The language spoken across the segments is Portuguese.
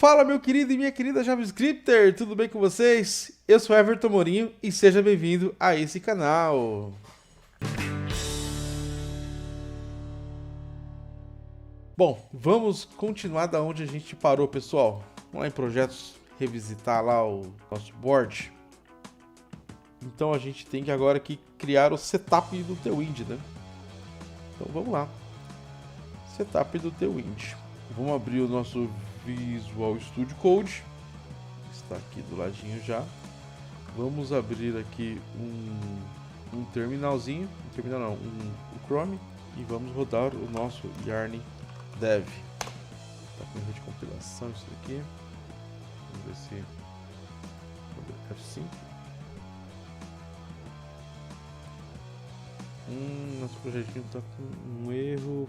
Fala, meu querido e minha querida JavaScripter, tudo bem com vocês? Eu sou Everton Morinho e seja bem-vindo a esse canal. Bom, vamos continuar da onde a gente parou, pessoal. Vamos lá em projetos, revisitar lá o nosso board. Então a gente tem que agora aqui criar o setup do Tailwind, né? Então vamos lá. Setup do Tailwind. Vamos abrir o nosso Visual Studio Code. Está aqui do ladinho já. Vamos abrir aqui um terminalzinho. Um terminal não, o Chrome. E vamos rodar o nosso Yarn Dev. Está com erro de compilação isso aqui. Vamos ver se... F5. Nosso projetinho está com um erro.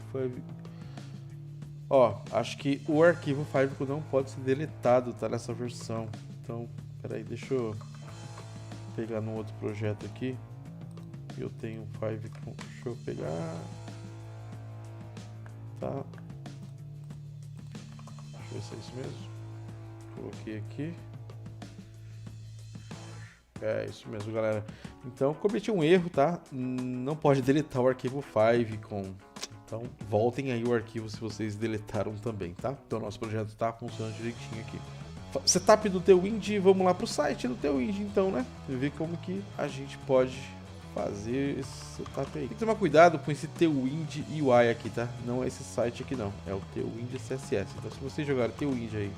Ó, acho que o arquivo Fivico não pode ser deletado, tá, nessa versão. Então, peraí, deixa eu pegar num outro projeto aqui. Eu tenho um Fivico, deixa eu pegar. Tá. Deixa eu ver se é isso mesmo. Coloquei aqui. É isso mesmo, galera. Então, cometi um erro, tá? Não pode deletar o arquivo Fivico. Então, voltem aí o arquivo se vocês deletaram também, tá? Então, nosso projeto está funcionando direitinho aqui. Setup do Tailwind, vamos lá para o site do Tailwind, então, né? Ver como que a gente pode fazer esse setup aí. Tem que tomar cuidado com esse Tailwind UI aqui, tá? Não é esse site aqui, não. É o Tailwind CSS. Então, se vocês jogarem Tailwind aí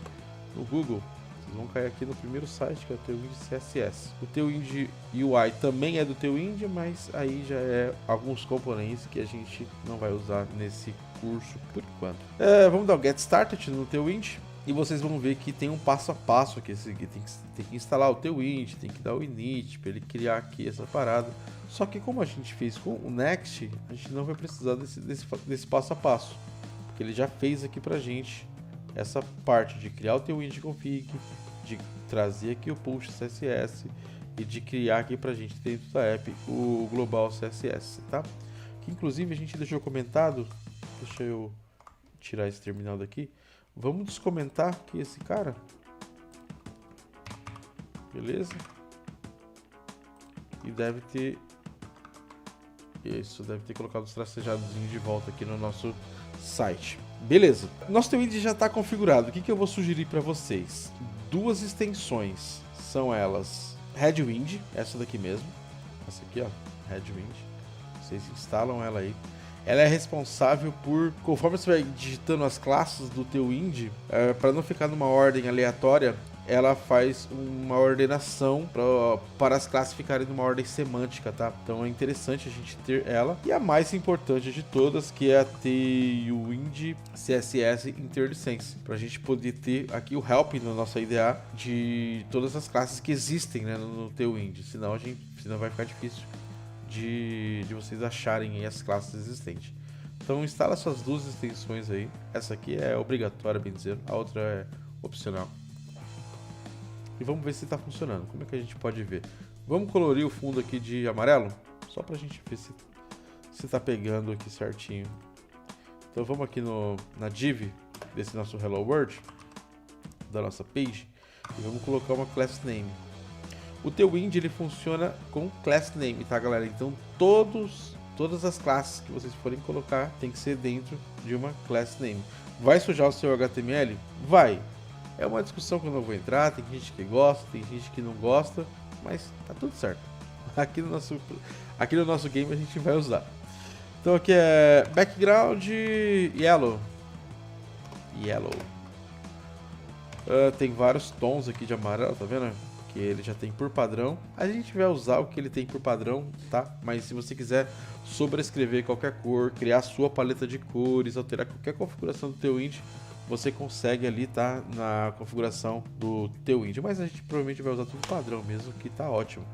no Google, vocês vão cair aqui no primeiro site, que é o Tailwind CSS. O Tailwind UI também é do Tailwind, mas aí já é alguns componentes que a gente não vai usar nesse curso por enquanto. Vamos dar o Get Started no Tailwind e vocês vão ver que tem um passo a passo aqui. Tem que instalar o Tailwind, tem que dar o init para ele criar aqui essa parada. Só que como a gente fez com o Next, a gente não vai precisar desse passo a passo, porque ele já fez aqui pra gente essa parte de criar o Tailwind config, de trazer aqui o push CSS e de criar aqui pra gente dentro da app o global CSS, tá? Que inclusive a gente deixou comentado, deixa eu tirar esse terminal daqui, vamos descomentar aqui esse cara, beleza? E deve ter colocado os tracejados de volta aqui no nosso site. Beleza, nosso Tailwind já está configurado. O que eu vou sugerir para vocês? Duas extensões, são elas Headwind, essa daqui mesmo, essa aqui ó, Headwind. Vocês instalam ela aí. Ela é responsável por, conforme você vai digitando as classes do Tailwind, para não ficar numa ordem aleatória, ela faz uma ordenação para as classes ficarem numa ordem semântica, tá? Então é interessante a gente ter ela. E a mais importante de todas, que é a Tailwind CSS InterLicense, para a gente poder ter aqui o help na nossa IDA de todas as classes que existem, né, no Tailwind. Senão vai ficar difícil de vocês acharem aí as classes existentes. Então instala essas duas extensões aí. Essa aqui é obrigatória, bem dizer, a outra é opcional. E vamos ver se está funcionando. Como é que a gente pode ver? Vamos colorir o fundo aqui de amarelo, só para a gente ver se está pegando aqui certinho. Então vamos aqui na div desse nosso Hello World, da nossa page, e vamos colocar uma class name. O Tailwind ele funciona com class name, tá, galera? Então todas as classes que vocês forem colocar tem que ser dentro de uma class name. Vai sujar o seu HTML? Vai! É uma discussão que eu não vou entrar, tem gente que gosta, tem gente que não gosta, mas tá tudo certo. Aqui no nosso game a gente vai usar. Então aqui é background yellow. Tem vários tons aqui de amarelo, tá vendo? Que ele já tem por padrão. A gente vai usar o que ele tem por padrão, tá? Mas se você quiser sobrescrever qualquer cor, criar a sua paleta de cores, alterar qualquer configuração do Tailwind, você consegue ali, tá, na configuração do Tailwind, mas a gente provavelmente vai usar tudo padrão mesmo, que tá ótimo.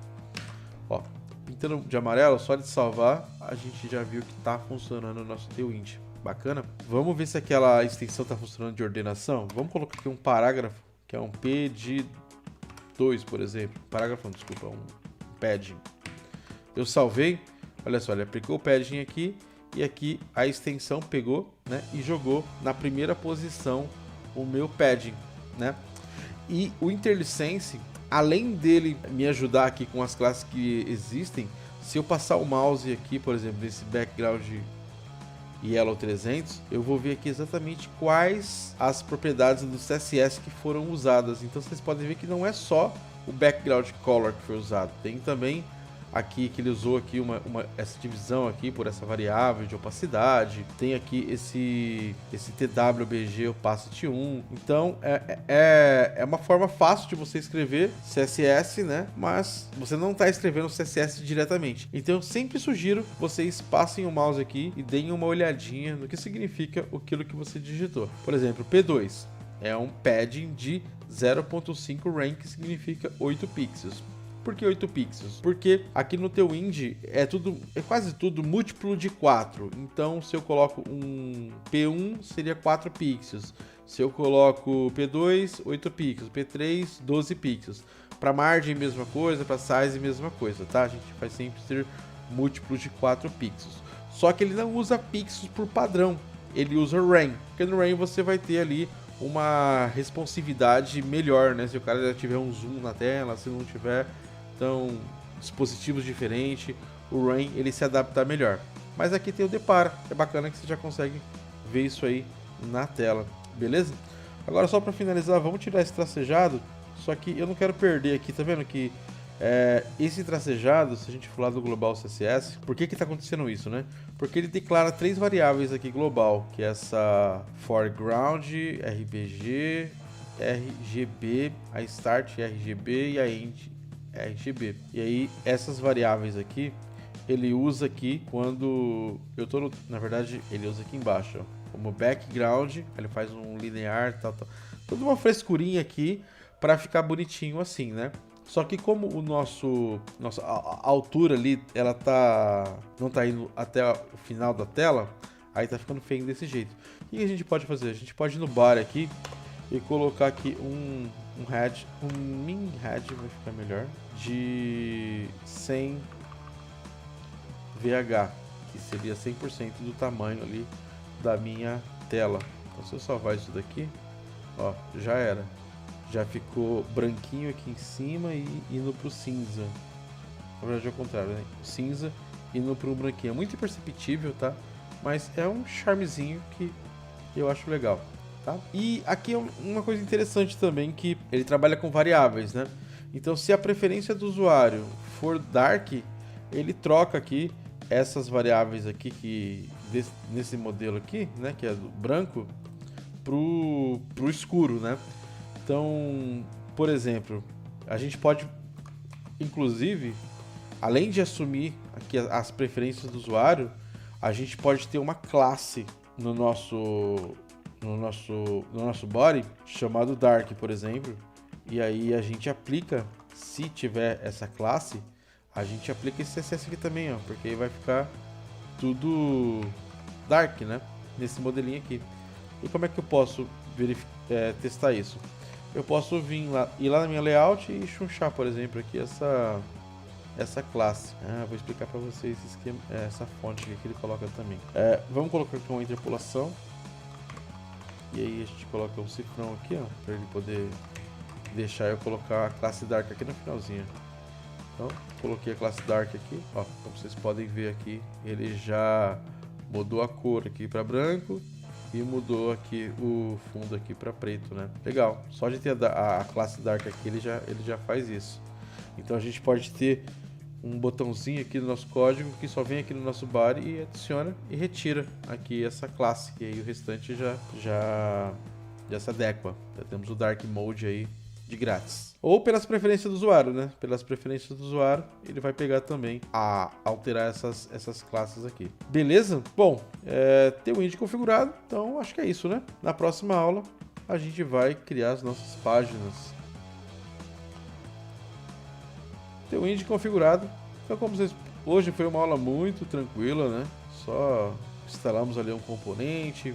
Ó, pintando de amarelo, só de salvar, a gente já viu que tá funcionando o nosso Tailwind. Bacana? Vamos ver se aquela extensão tá funcionando de ordenação. Vamos colocar aqui um parágrafo, que é um P de 2, por exemplo. Parágrafo, desculpa, um padding. Eu salvei, olha só, ele aplicou o padding aqui. E aqui a extensão pegou, né, e jogou na primeira posição o meu padding. né? E o IntelliSense, além dele me ajudar aqui com as classes que existem, se eu passar o mouse aqui, por exemplo, nesse background Yellow 300, eu vou ver aqui exatamente quais as propriedades do CSS que foram usadas. Então vocês podem ver que não é só o background color que foi usado, tem também aqui que ele usou aqui essa divisão aqui por essa variável de opacidade, tem aqui esse TWBG opacity 1. Então é uma forma fácil de você escrever CSS, né? Mas você não está escrevendo CSS diretamente. Então eu sempre sugiro vocês passem o mouse aqui e deem uma olhadinha no que significa aquilo que você digitou. Por exemplo, P2 é um padding de 0.5 rank, que significa 8 pixels. Por que 8 pixels? Porque aqui no teu Ind é quase tudo múltiplo de 4. Então, se eu coloco um P1, seria 4 pixels. Se eu coloco P2, 8 pixels. P3, 12 pixels. Para margem, mesma coisa. Para size, mesma coisa, tá? A gente vai sempre ter múltiplos de 4 pixels. Só que ele não usa pixels por padrão. Ele usa RAM. Porque no RAM você vai ter ali uma responsividade melhor, né? Se o cara já tiver um zoom na tela, se não tiver... Então, dispositivos diferentes, o RAM ele se adapta melhor. Mas aqui tem o Depara, é bacana que você já consegue ver isso aí na tela, beleza? Agora só para finalizar, vamos tirar esse tracejado, só que eu não quero perder aqui, tá vendo que esse tracejado, se a gente for lá do Global CSS, por que que tá acontecendo isso, né? Porque ele declara 3 variáveis aqui global, que é essa foreground, RBG, RGB, a start RGB e a end RGB. E aí essas variáveis aqui ele usa aqui quando eu tô na verdade ele usa aqui embaixo, ó, como background, ele faz um linear, tal. Toda uma frescurinha aqui para ficar bonitinho assim, né? Só que como a altura ali ela não tá indo até o final da tela, aí tá ficando feio desse jeito. O que a gente pode fazer? A gente pode ir no bar aqui e colocar aqui um min head, vai ficar melhor, de 100 VH, que seria 100% do tamanho ali da minha tela. Então se eu salvar isso daqui, ó, já era. Já ficou branquinho aqui em cima e indo pro cinza. Na verdade é o contrário, né? Cinza indo pro branquinho. É muito imperceptível, tá? Mas é um charmezinho que eu acho legal. Tá? E aqui é uma coisa interessante também, que ele trabalha com variáveis, né? Então se a preferência do usuário for dark, ele troca aqui essas variáveis aqui nesse modelo aqui, né, que é do branco, pro escuro, né? Então, por exemplo, a gente pode, inclusive, além de assumir aqui as preferências do usuário, a gente pode ter uma classe no nosso body chamado dark, por exemplo, e aí a gente aplica, se tiver essa classe, a gente aplica esse CSS aqui também, ó, porque aí vai ficar tudo dark, né, nesse modelinho aqui. E como é que eu posso testar isso? Eu posso ir lá na minha layout e chunchar, por exemplo, aqui essa classe. Vou explicar para vocês esse esquema, essa fonte aqui que ele coloca também. Vamos colocar aqui uma interpolação. E aí a gente coloca um cifrão aqui, ó, para ele poder deixar eu colocar a classe Dark aqui no finalzinho. Então, coloquei a classe Dark aqui, ó, como vocês podem ver aqui, ele já mudou a cor aqui para branco e mudou aqui o fundo aqui para preto, né? Legal, só de ter a classe Dark aqui ele já faz isso. Então a gente pode ter um botãozinho aqui no nosso código que só vem aqui no nosso body e adiciona e retira aqui essa classe, e aí o restante já se adequa. Já temos o Dark Mode aí de grátis. Ou pelas preferências do usuário, né? Pelas preferências do usuário, ele vai pegar também a alterar essas classes aqui. Beleza? Bom, tem o Ind configurado, então acho que é isso, né? Na próxima aula a gente vai criar as nossas páginas. Tem o Ind configurado. Então, como vocês... Hoje foi uma aula muito tranquila, né? Só instalamos ali um componente,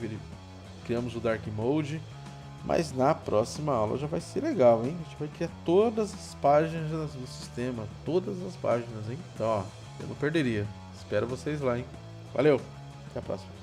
criamos o Dark Mode. Mas na próxima aula já vai ser legal, hein? A gente vai criar todas as páginas do sistema. Todas as páginas, hein? Então, ó, eu não perderia. Espero vocês lá, hein? Valeu! Até a próxima.